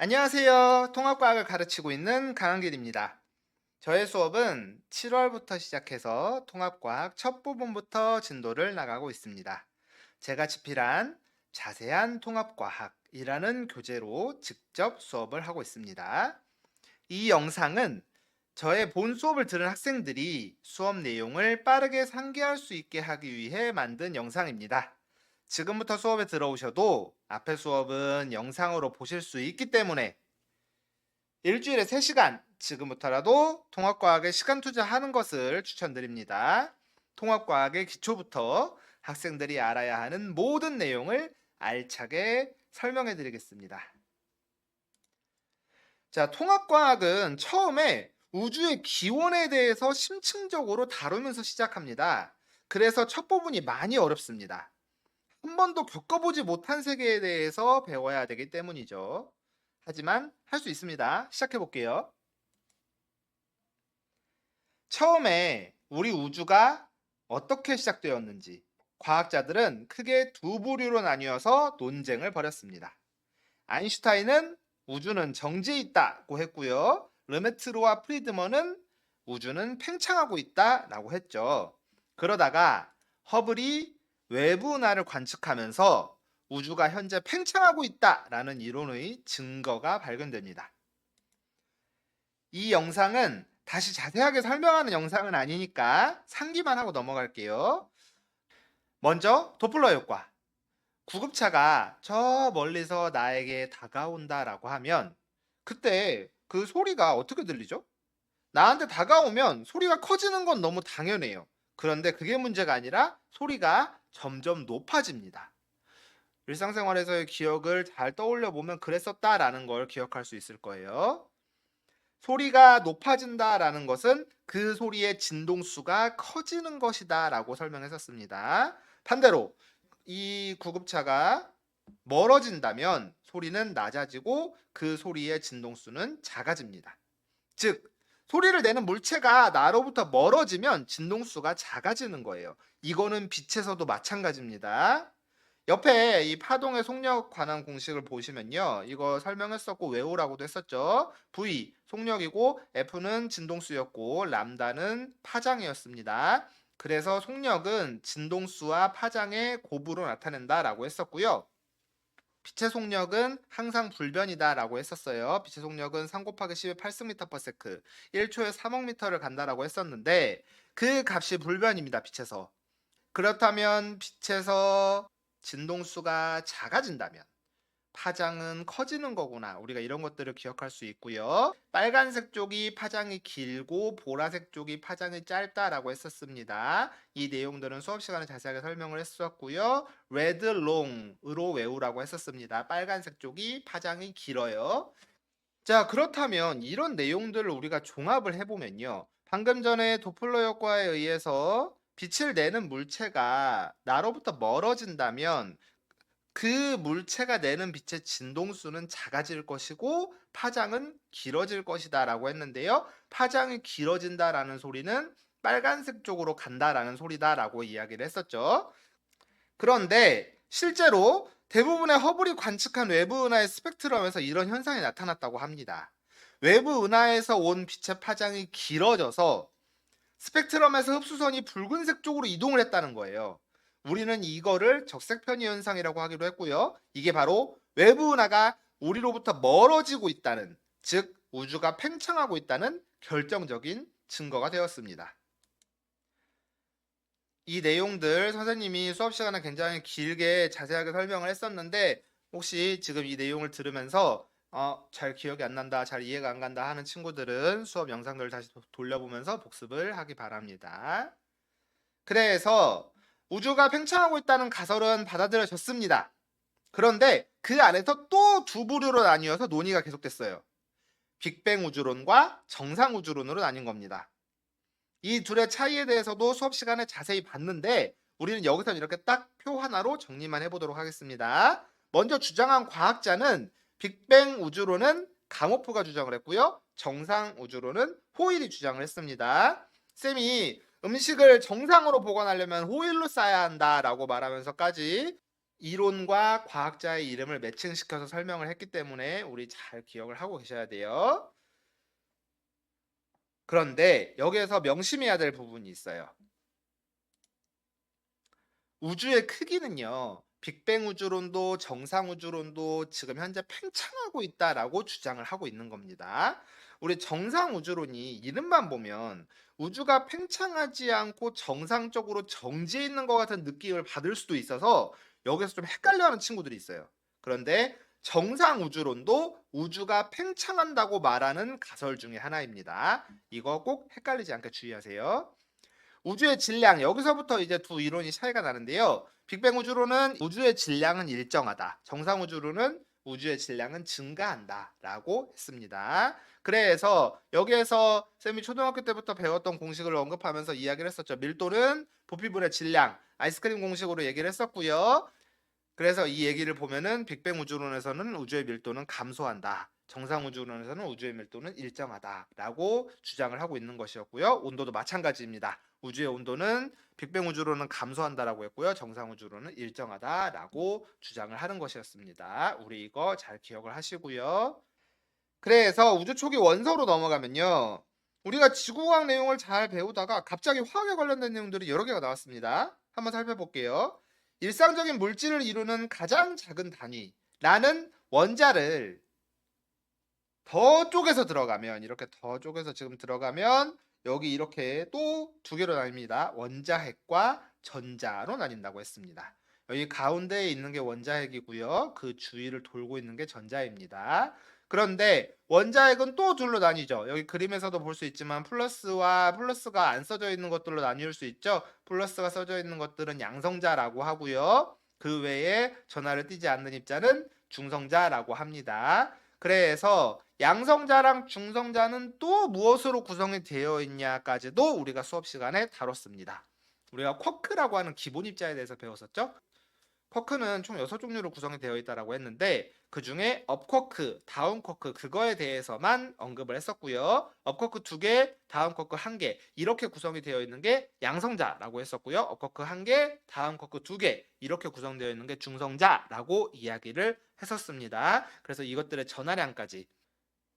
안녕하세요. 통합과학을 가르치고 있는 강한길입니다. 저의 수업은 7월부터 시작해서 통합과학 첫 부분부터 진도를 나가고 있습니다. 제가 집필한 자세한 통합과학이라는 교재로 직접 수업을 하고 있습니다. 이 영상은 저의 본 수업을 들은 학생들이 수업 내용을 빠르게 상기할 수 있게 하기 위해 만든 영상입니다. 지금부터 수업에 들어오셔도 앞에 수업은 영상으로 보실 수 있기 때문에 일주일에 3시간 지금부터라도 통합과학에 시간 투자하는 것을 추천드립니다. 통합과학의 기초부터 학생들이 알아야 하는 모든 내용을 알차게 설명해 드리겠습니다. 자, 통합과학은 처음에 우주의 기원에 대해서 심층적으로 다루면서 시작합니다. 그래서 첫 부분이 많이 어렵습니다. 한 번도 겪어보지 못한 세계에 대해서 배워야 되기 때문이죠. 하지만 할 수 있습니다. 시작해 볼게요. 처음에 우리 우주가 어떻게 시작되었는지 과학자들은 크게 두 부류로 나뉘어서 논쟁을 벌였습니다. 아인슈타인은 우주는 정지해 있다고 했고요. 르메트르와 프리드먼은 우주는 팽창하고 있다라고 했죠. 그러다가 허블이 외부 은하를 관측하면서 우주가 현재 팽창하고 있다라는 이론의 증거가 발견됩니다. 이 영상은 다시 자세하게 설명하는 영상은 아니니까 상기만 하고 넘어갈게요. 먼저 도플러 효과. 구급차가 저 멀리서 나에게 다가온다라고 하면 그때 그 소리가 어떻게 들리죠? 나한테 다가오면 소리가 커지는 건 너무 당연해요. 그런데 그게 문제가 아니라 소리가 점점 높아집니다. 일상생활에서의 기억을 잘 떠올려 보면 그랬었다라는 걸 기억할 수 있을 거예요. 소리가 높아진다라는 것은 그 소리의 진동수가 커지는 것이다라고 설명했었습니다. 반대로 이 구급차가 멀어진다면 소리는 낮아지고 그 소리의 진동수는 작아집니다. 즉, 소리를 내는 물체가 나로부터 멀어지면 진동수가 작아지는 거예요. 이거는 빛에서도 마찬가지입니다. 옆에 이 파동의 속력 관한 공식을 보시면요. 이거 설명했었고 외우라고도 했었죠. V 속력이고 F는 진동수였고 람다는 파장이었습니다. 그래서 속력은 진동수와 파장의 곱으로 나타낸다라고 했었고요. 빛의 속력은 항상 불변이다라고 했었어요. 빛의 속력은 3 곱하기 10의 8승/s 1초에 3억 미터를 간다라고 했었는데 그 값이 불변입니다. 빛에서. 그렇다면 빛에서 진동수가 작아진다면 파장은 커지는 거구나. 우리가 이런 것들을 기억할 수 있고요. 빨간색 쪽이 파장이 길고 보라색 쪽이 파장이 짧다라고 했었습니다. 이 내용들은 수업 시간에 자세하게 설명을 했었고요. 레드 롱으로 외우라고 했었습니다. 빨간색 쪽이 파장이 길어요. 자, 그렇다면 이런 내용들을 우리가 종합을 해보면요. 방금 전에 도플러 효과에 의해서 빛을 내는 물체가 나로부터 멀어진다면 그 물체가 내는 빛의 진동수는 작아질 것이고 파장은 길어질 것이다라고 했는데요. 파장이 길어진다라는 소리는 빨간색 쪽으로 간다라는 소리다라고 이야기를 했었죠. 그런데 실제로 대부분의 허블이 관측한 외부 은하의 스펙트럼에서 이런 현상이 나타났다고 합니다. 외부 은하에서 온 빛의 파장이 길어져서 스펙트럼에서 흡수선이 붉은색 쪽으로 이동을 했다는 거예요. 우리는 이거를 적색 편의 현상이라고 하기로 했고요. 이게 바로 외부 은하가 우리로부터 멀어지고 있다는, 즉 우주가 팽창하고 있다는 결정적인 증거가 되었습니다. 이 내용들 선생님이 수업 시간에 굉장히 길게 자세하게 설명을 했었는데 혹시 지금 이 내용을 들으면서 잘 기억이 안 난다, 잘 이해가 안 간다 하는 친구들은 수업 영상들을 다시 돌려보면서 복습을 하기 바랍니다. 그래서 우주가 팽창하고 있다는 가설은 받아들여졌습니다. 그런데 그 안에서 또 두 부류로 나뉘어서 논의가 계속됐어요. 빅뱅 우주론과 정상 우주론으로 나뉜 겁니다. 이 둘의 차이에 대해서도 수업 시간에 자세히 봤는데 우리는 여기서 이렇게 딱 표 하나로 정리만 해보도록 하겠습니다. 먼저 주장한 과학자는 빅뱅 우주론은 가모프가 주장을 했고요. 정상 우주론은 호일이 주장을 했습니다. 쌤이 음식을 정상으로 보관하려면 호일로 싸야 한다라고 말하면서까지 이론과 과학자의 이름을 매칭시켜서 설명을 했기 때문에 우리 잘 기억을 하고 계셔야 돼요. 그런데 여기에서 명심해야 될 부분이 있어요. 우주의 크기는요, 빅뱅 우주론도 정상 우주론도 지금 현재 팽창하고 있다라고 주장을 하고 있는 겁니다. 우리 정상 우주론이 이름만 보면 우주가 팽창하지 않고 정상적으로 정지해 있는 것 같은 느낌을 받을 수도 있어서 여기서 좀 헷갈려하는 친구들이 있어요. 그런데 정상 우주론도 우주가 팽창한다고 말하는 가설 중에 하나입니다. 이거 꼭 헷갈리지 않게 주의하세요. 우주의 질량, 여기서부터 이제 두 이론이 차이가 나는데요. 빅뱅 우주론은 우주의 질량은 일정하다. 정상 우주론은 우주의 질량은 증가한다라고 했습니다. 그래서 여기에서 쌤이 초등학교 때부터 배웠던 공식을 언급하면서 이야기를 했었죠. 밀도는 부피분의 질량, 아이스크림 공식으로 얘기를 했었고요. 그래서 이 얘기를 보면은 빅뱅 우주론에서는 우주의 밀도는 감소한다. 정상 우주론에서는 우주의 밀도는 일정하다라고 주장을 하고 있는 것이었고요. 온도도 마찬가지입니다. 우주의 온도는 빅뱅 우주론은 감소한다라고 했고요. 정상 우주론은 일정하다라고 주장을 하는 것이었습니다. 우리 이거 잘 기억을 하시고요. 그래서 우주 초기 원소로 넘어가면요. 우리가 지구과학 내용을 잘 배우다가 갑자기 화학에 관련된 내용들이 여러 개가 나왔습니다. 한번 살펴볼게요. 일상적인 물질을 이루는 가장 작은 단위라는 원자를 더 쪼개서 들어가면, 이렇게 더 쪼개서 지금 들어가면 여기 이렇게 또 두 개로 나뉩니다. 원자핵과 전자로 나뉜다고 했습니다. 여기 가운데에 있는 게 원자핵이고요. 그 주위를 돌고 있는 게 전자입니다. 그런데 원자핵은 또 둘로 나뉘죠. 여기 그림에서도 볼 수 있지만 플러스와 플러스가 안 써져 있는 것들로 나뉠 수 있죠. 플러스가 써져 있는 것들은 양성자라고 하고요. 그 외에 전하를 띠지 않는 입자는 중성자라고 합니다. 그래서 양성자랑 중성자는 또 무엇으로 구성이 되어 있냐까지도 우리가 수업 시간에 다뤘습니다. 우리가 쿼크라고 하는 기본 입자에 대해서 배웠었죠. 쿼크는 총 6종류로 구성이 되어 있다고 했는데 그 중에 업쿼크, 다운쿼크 그거에 대해서만 언급을 했었고요. 업쿼크 2개, 다운쿼크 1개 이렇게 구성이 되어 있는 게 양성자라고 했었고요. 업쿼크 1개, 다운쿼크 2개 이렇게 구성되어 있는 게 중성자라고 이야기를 했었습니다. 그래서 이것들의 전하량까지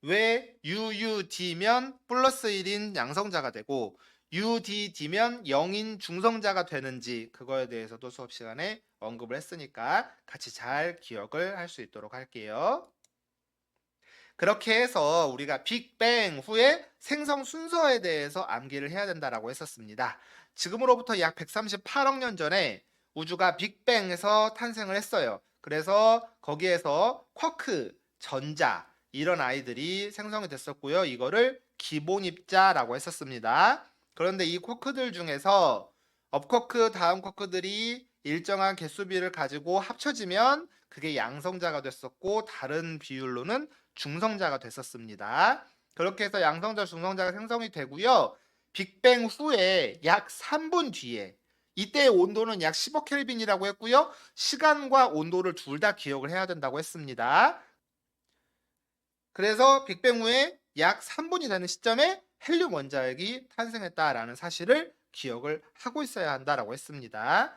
왜 UUD면 플러스 1인 양성자가 되고 UDD면 0인 중성자가 되는지 그거에 대해서도 수업 시간에 언급을 했으니까 같이 잘 기억을 할 수 있도록 할게요. 그렇게 해서 우리가 빅뱅 후에 생성 순서에 대해서 암기를 해야 된다라고 했었습니다. 지금으로부터 약 138억 년 전에 우주가 빅뱅에서 탄생을 했어요. 그래서 거기에서 쿼크, 전자 이런 아이들이 생성이 됐었고요. 이거를 기본 입자라고 했었습니다. 그런데 이 쿼크들 중에서 업쿼크, 다운쿼크들이 일정한 개수비를 가지고 합쳐지면 그게 양성자가 됐었고 다른 비율로는 중성자가 됐었습니다. 그렇게 해서 양성자, 중성자가 생성이 되고요. 빅뱅 후에 약 3분 뒤에 이때의 온도는 약 15 켈빈이라고 했고요. 시간과 온도를 둘 다 기억을 해야 된다고 했습니다. 그래서 빅뱅 후에 약 3분이 되는 시점에 헬륨 원자핵이 탄생했다라는 사실을 기억을 하고 있어야 한다라고 했습니다.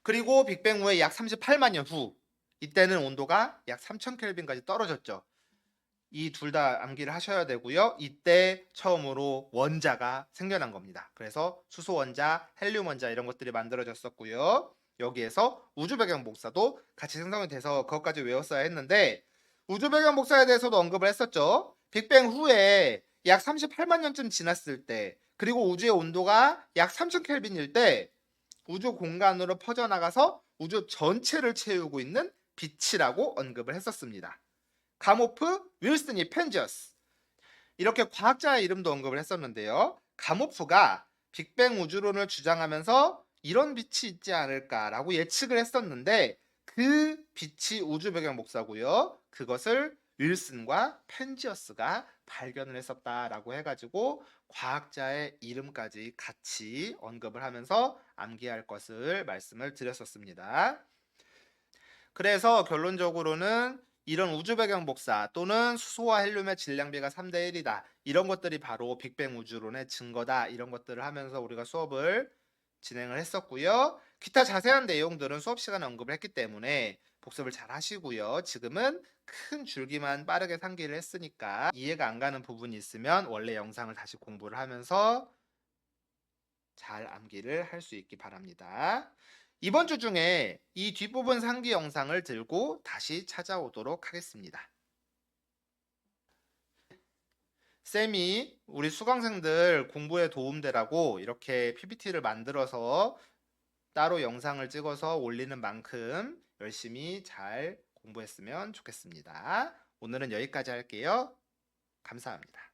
그리고 빅뱅 후에 약 38만 년 후 이때는 온도가 약 3000 켈빈까지 떨어졌죠. 이 둘 다 암기를 하셔야 되고요. 이때 처음으로 원자가 생겨난 겁니다. 그래서 수소 원자, 헬륨 원자 이런 것들이 만들어졌었고요. 여기에서 우주 배경 복사도 같이 생성이 돼서 그것까지 외웠어야 했는데 우주 배경 복사에 대해서도 언급을 했었죠. 빅뱅 후에 약 38만 년쯤 지났을 때 그리고 우주의 온도가 약 3000 켈빈일 때 우주 공간으로 퍼져나가서 우주 전체를 채우고 있는 빛이라고 언급을 했었습니다. 가모프, 윌슨이 펜지어스 이렇게 과학자의 이름도 언급을 했었는데요. 가모프가 빅뱅 우주론을 주장하면서 이런 빛이 있지 않을까라고 예측을 했었는데 그 빛이 우주 배경 복사고요. 그것을 윌슨과 펜지어스가 발견을 했었다라고 해가지고 과학자의 이름까지 같이 언급을 하면서 암기할 것을 말씀을 드렸었습니다. 그래서 결론적으로는 이런 우주 배경 복사 또는 수소와 헬륨의 질량비가 3대 1이다. 이런 것들이 바로 빅뱅 우주론의 증거다. 이런 것들을 하면서 우리가 수업을 진행을 했었고요. 기타 자세한 내용들은 수업 시간에 언급을 했기 때문에 복습을 잘 하시고요. 지금은 큰 줄기만 빠르게 상기를 했으니까 이해가 안 가는 부분이 있으면 원래 영상을 다시 공부를 하면서 잘 암기를 할 수 있기 바랍니다. 이번 주 중에 이 뒷부분 상기 영상을 들고 다시 찾아오도록 하겠습니다. 쌤이 우리 수강생들 공부에 도움되라고 이렇게 PPT를 만들어서 따로 영상을 찍어서 올리는 만큼 열심히 잘 공부했으면 좋겠습니다. 오늘은 여기까지 할게요. 감사합니다.